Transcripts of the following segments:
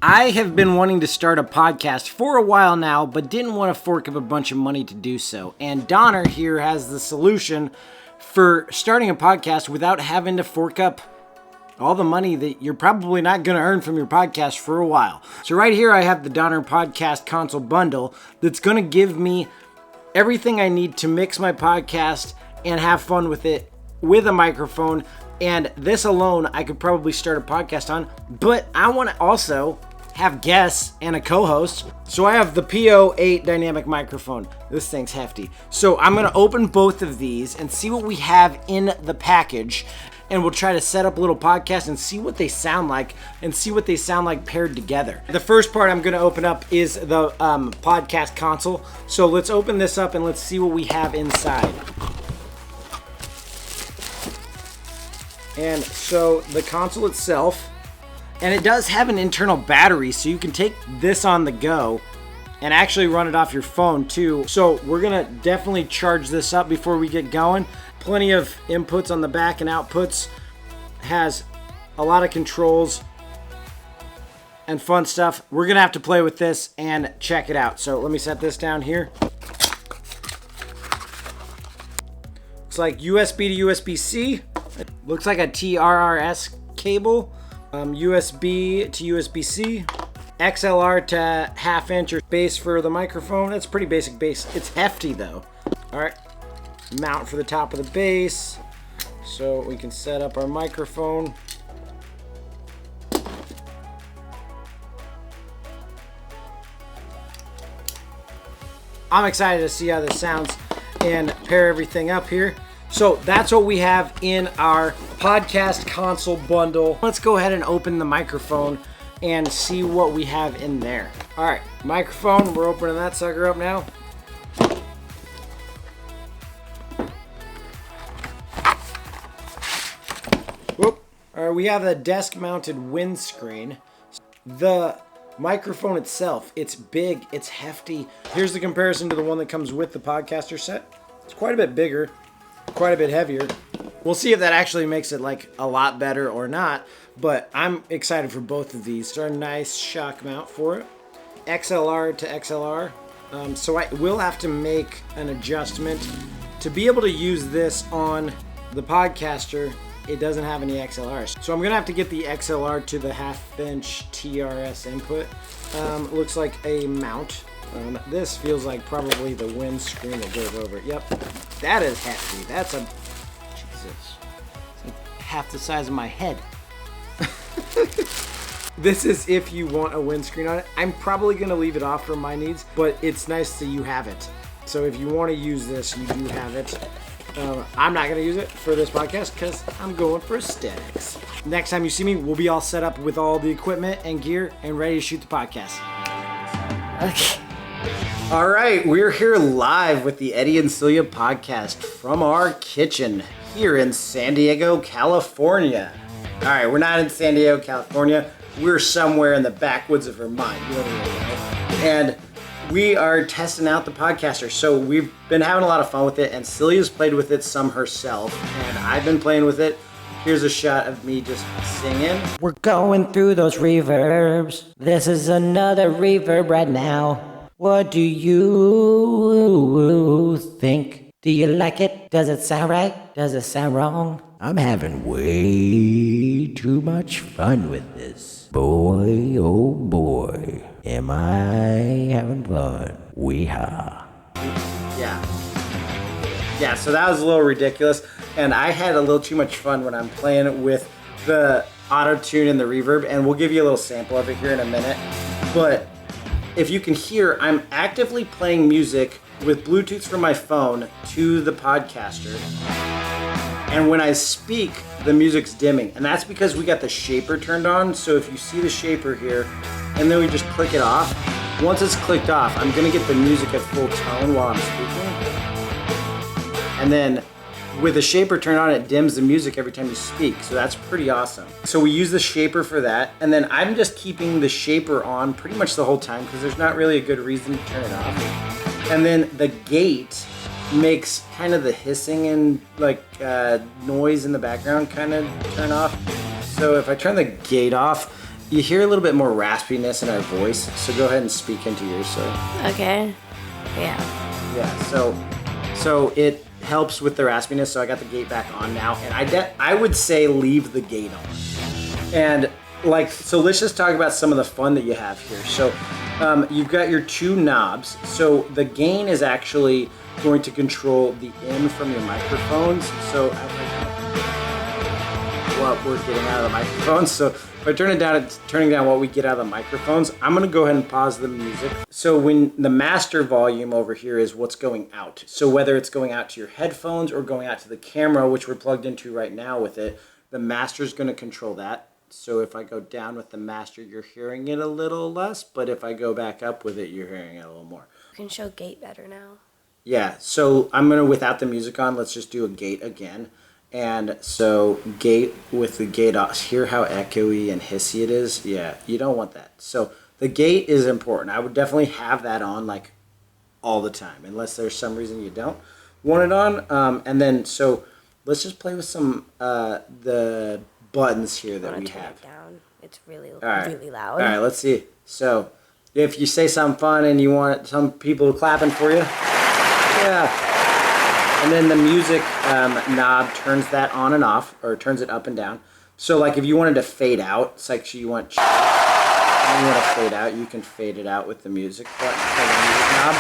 I have been wanting to start a podcast for a while now, but didn't want to fork up a bunch of money to do so. And Donner here has the solution for starting a podcast without having to fork up all the money that you're probably not going to earn from your podcast for a while. So right here I have the Donner Podcast Console Bundle that's going to give me everything I need to mix my podcast and have fun with it with a microphone. And this alone I could probably start a podcast on, but I want to also have guests and a co-host. So I have the PO8 dynamic microphone. This thing's hefty. So I'm going to open both of these and see what we have in the package. And we'll try to set up a little podcast and see what they sound like paired together. The first part I'm going to open up is the podcast console. So let's open this up and let's see what we have inside. And so the console itself, and it does have an internal battery, so you can take this on the go and actually run it off your phone too. So we're gonna definitely charge this up before we get going. Plenty of inputs on the back and outputs. Has a lot of controls and fun stuff. We're gonna have to play with this and check it out. So let me set this down here. Looks like USB to USB-C. It looks like a TRRS cable. USB to USB-C, XLR to half-inch or base for the microphone. That's pretty basic base. It's hefty though. All right, mount for the top of the base, so we can set up our microphone. I'm excited to see how this sounds and pair everything up here. So that's what we have in our podcast console bundle. Let's go ahead and open the microphone and see what we have in there. All right, microphone, we're opening that sucker up now. Whoop. All right, we have a desk-mounted windscreen. The microphone itself, it's big, it's hefty. Here's the comparison to the one that comes with the podcaster set. It's quite a bit bigger. Quite a bit heavier. We'll see if that actually makes it like a lot better or not, but I'm excited for both of these. It's our nice shock mount for it. XLR to XLR. So I will have to make an adjustment to be able to use this on the podcaster. It doesn't have any XLRs. So I'm gonna have to get the XLR to the half-inch TRS input. Looks like a mount. This feels like probably the windscreen that goes over it. Yep, that is hefty. That's Jesus. It's like half the size of my head. This is if you want a windscreen on it. I'm probably gonna leave it off for my needs, but it's nice that you have it. So if you want to use this, you do have it. I'm not gonna use it for this podcast because I'm going for aesthetics. Next time you see me, we'll be all set up with all the equipment and gear and ready to shoot the podcast. Okay. All right, we're here live with the Eddie and Celia podcast from our kitchen here in San Diego, California. All right, we're not in San Diego, California. We're somewhere in the backwoods of Vermont. You don't even know. And we are testing out the podcaster. So we've been having a lot of fun with it, and Celia's played with it some herself, and I've been playing with it. Here's a shot of me just singing. We're going through those reverbs. This is another reverb right now. What do you think? Do you like it? Does it sound right? Does it sound wrong? I'm having way too much fun with this. Boy, oh boy, am I having fun. Weehaw. Yeah, so that was a little ridiculous. And I had a little too much fun when I'm playing with the auto-tune and the reverb. And we'll give you a little sample of it here in a minute. But if you can hear, I'm actively playing music with Bluetooth from my phone to the podcaster. And when I speak, the music's dimming. And that's because we got the shaper turned on. So if you see the shaper here, and then we just click it off. Once it's clicked off, I'm gonna get the music at full tone while I'm speaking. And then with the shaper turned on, it dims the music every time you speak. So that's pretty awesome. So we use the shaper for that. And then I'm just keeping the shaper on pretty much the whole time because there's not really a good reason to turn it off. And then the gate makes kind of the hissing and like noise in the background kind of turn off. So if I turn the gate off, you hear a little bit more raspiness in our voice, so go ahead and speak into yours, so. Okay. Yeah. Yeah, so it helps with the raspiness, so I got the gate back on now, and I would say leave the gate on. And so let's just talk about some of the fun that you have here. So you've got your two knobs. So the gain is actually going to control the in from your microphones. So what we're getting out of the microphones. So if I turn it down, it's turning down what we get out of the microphones. I'm going to go ahead and pause the music. So when the master volume over here is what's going out. So whether it's going out to your headphones or going out to the camera, which we're plugged into right now with it, the master is going to control that. So if I go down with the master, you're hearing it a little less, but if I go back up with it, you're hearing it a little more. You can show gate better now. Yeah, so I'm going to, without the music on, let's just do a gate again. And so gate with the gate off, hear how echoey and hissy it is? Yeah, you don't want that. So the gate is important. I would definitely have that on like all the time, unless there's some reason you don't want it on. And then, so let's just play with some, the buttons here that we have. Turn it down. It's really, right. really loud. All right, let's see. So if you say something fun and you want some people clapping for you, yeah. And then the music knob turns that on and off, or turns it up and down. So like if you wanted to fade out, it's like you want to fade out, you can fade it out with the music button, or the music knob.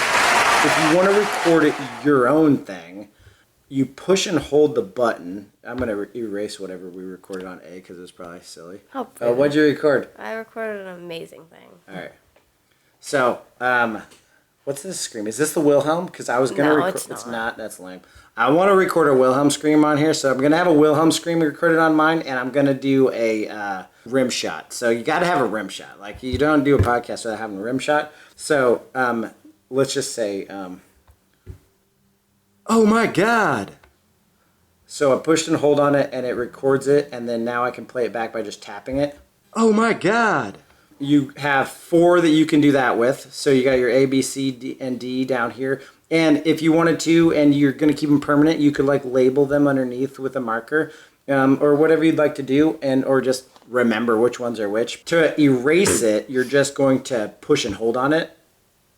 If you want to record it your own thing, you push and hold the button. I'm going to erase whatever we recorded on A because it was probably silly. Oh, what'd you record? I recorded an amazing thing. All right. So, what's this scream? Is this the Wilhelm? Because I was going to record. It's not. That's lame. I want to record a Wilhelm scream on here, so I'm going to have a Wilhelm scream recorded on mine, and I'm going to do a rim shot. So you got to have a rim shot. Like, you don't do a podcast without having a rim shot. So, let's just say, oh my God. So I pushed and hold on it, and it records it, and then now I can play it back by just tapping it. Oh my God. You have 4 that you can do that with. So you got your A, B, C, D, and D down here. And if you wanted to, and you're going to keep them permanent, you could like label them underneath with a marker, or whatever you'd like to do, or just remember which ones are which. To erase it, you're just going to push and hold on it,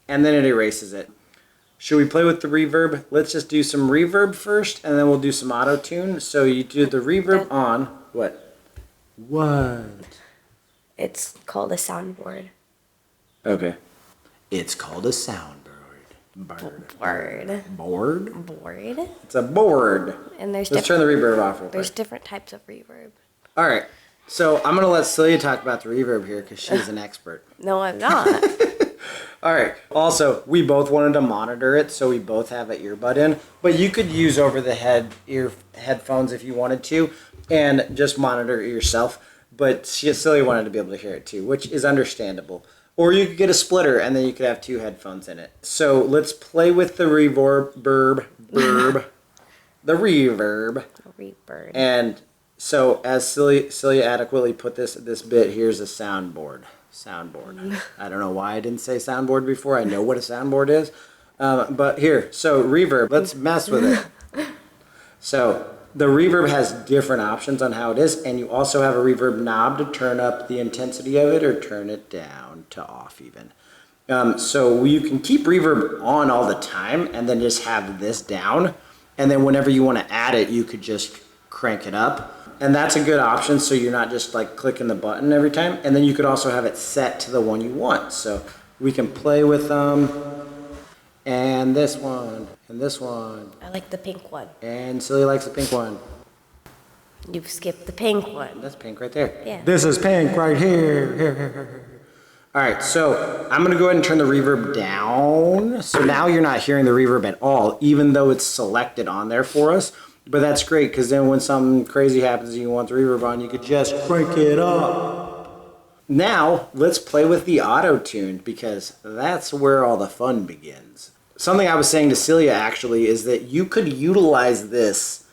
and then it erases it. Should we play with the reverb? Let's just do some reverb first, and then we'll do some auto-tune. So you do the reverb on, what? What? It's called a soundboard. Okay. It's called a soundboard. Board? It's a board. And let's turn the reverb off real quick. There's different types of reverb. All right. So I'm going to let Celia talk about the reverb here because she's an expert. No, I'm not. All right. Also, we both wanted to monitor it, so we both have an earbud in. But you could use over-the-head headphones if you wanted to and just monitor it yourself. But Celia wanted to be able to hear it too, which is understandable. Or you could get a splitter, and then you could have 2 headphones in it. So let's play with the reverb. The reverb. And so as Celia adequately put this bit, here's a soundboard. I don't know why I didn't say soundboard before. I know what a soundboard is. But here, so reverb. Let's mess with it. So the reverb has different options on how it is, and you also have a reverb knob to turn up the intensity of it or turn it down to off even. So you can keep reverb on all the time and then just have this down, and then whenever you want to add it, you could just crank it up. And that's a good option, so you're not just like clicking the button every time. And then you could also have it set to the one you want. So we can play with and this one, and this one. I like the pink one. And Celia likes the pink one. You've skipped the pink one. That's pink right there. Yeah. This is pink right here. All right, so I'm going to go ahead and turn the reverb down. So now you're not hearing the reverb at all, even though it's selected on there for us. But that's great, because then when something crazy happens and you want the reverb on, you could just crank it up. Now, let's play with the auto-tune, because that's where all the fun begins. Something I was saying to Celia, actually, is that you could utilize this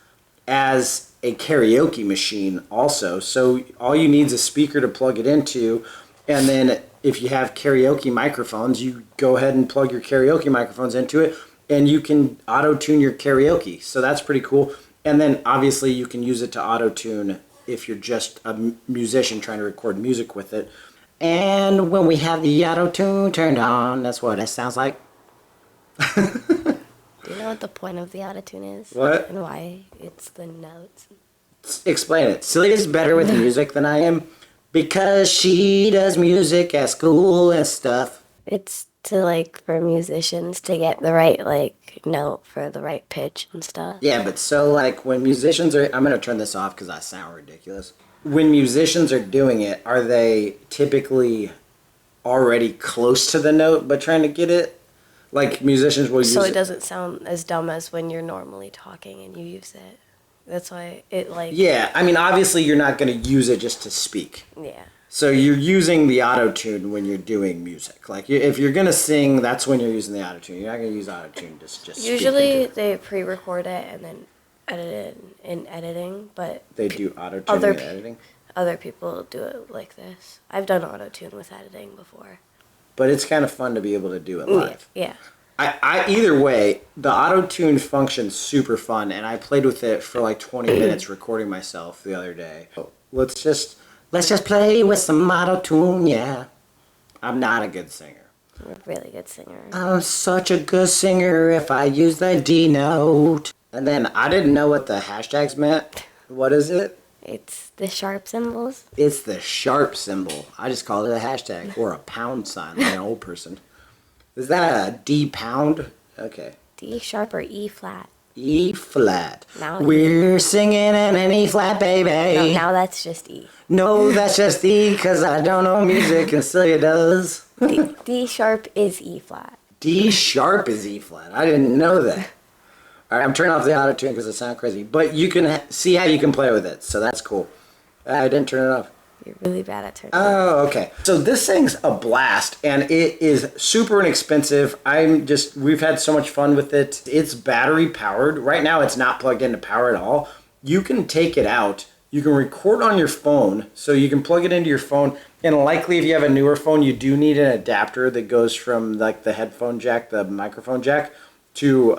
as a karaoke machine also. So all you need is a speaker to plug it into, and then if you have karaoke microphones, you go ahead and plug your karaoke microphones into it, and you can auto-tune your karaoke. So that's pretty cool. And then obviously you can use it to auto-tune if you're just a musician trying to record music with it. And when we have the auto-tune turned on, that's what it sounds like. Do you know what the point of the autotune is? What? And why it's the notes? Explain it. Celia's better with music than I am because she does music at school and stuff. It's to, like, for musicians to get the right, like, note for the right pitch and stuff. Yeah, but so, like, when musicians are... I'm going to turn this off because I sound ridiculous. When musicians are doing it, are they typically already close to the note but trying to get it? Like, musicians will use So it... it doesn't sound as dumb as when you're normally talking and you use it. That's why it, like... Yeah, I mean, obviously you're not going to use it just to speak. Yeah. So you're using the auto-tune when you're doing music. Like, if you're going to sing, that's when you're using the auto-tune. You're not going to use auto-tune to just speak Usually into it. they pre-record it and then edit it in editing, but They do auto-tune other in pe- editing. other people do it like this. I've done auto-tune with editing before. But it's kind of fun to be able to do it live. Yeah. I either way, the auto-tune function's super fun, and I played with it for like 20 minutes recording myself the other day. Let's just play with some auto-tune, yeah. I'm not a good singer. You're a really good singer. I'm such a good singer if I use the D note. And then I didn't know what the hashtags meant. What is it? It's the sharp symbols. It's the sharp symbol. I just call it a hashtag or a pound sign like an old person. Is that a D pound? Okay. D sharp or E flat. E flat. Now We're singing in an E flat, baby. No, now that's just E. No, that's just E because I don't know music and Celia does. D sharp is E flat. D sharp is E flat. I didn't know that. All right, I'm turning off the auto tune because it sounds crazy. But you can see how you can play with it, so that's cool. I didn't turn it off. You're really bad at turning. Oh, okay. So this thing's a blast, and it is super inexpensive. We've had so much fun with it. It's battery powered. Right now, it's not plugged into power at all. You can take it out. You can record on your phone, so you can plug it into your phone. And likely, if you have a newer phone, you do need an adapter that goes from like the headphone jack, the microphone jack, to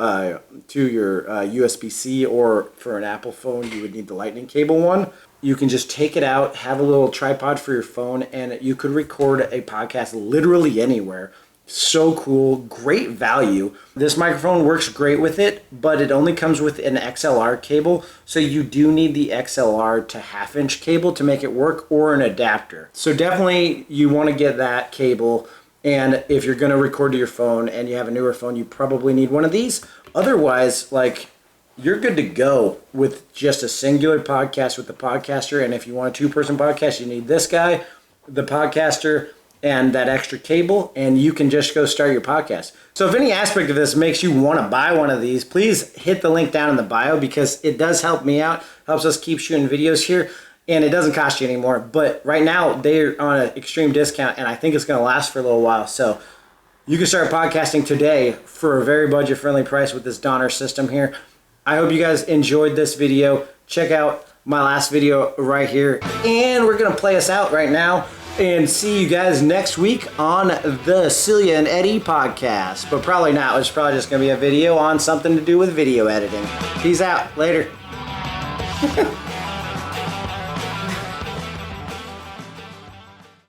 your USB-C, or for an Apple phone, you would need the lightning cable one. You can just take it out, have a little tripod for your phone, and you could record a podcast literally anywhere. So cool, great value. This microphone works great with it, but it only comes with an XLR cable, so you do need the XLR to half-inch cable to make it work, or an adapter. So definitely you want to get that cable, and if you're going to record to your phone and you have a newer phone, you probably need one of these. Otherwise, like, you're good to go with just a singular podcast with the podcaster. And if you want a two-person podcast, you need this guy, the podcaster, and that extra cable, and you can just go start your podcast. So if any aspect of this makes you want to buy one of these, please hit the link down in the bio because it does help me out, helps us keep shooting videos here, and it doesn't cost you anymore. But right now, they're on an extreme discount, and I think it's going to last for a little while. So you can start podcasting today for a very budget-friendly price with this Donner system here. I hope you guys enjoyed this video. Check out my last video right here. And we're going to play us out right now and see you guys next week on the Celia and Eddie podcast. But probably not. It's probably just going to be a video on something to do with video editing. Peace out. Later.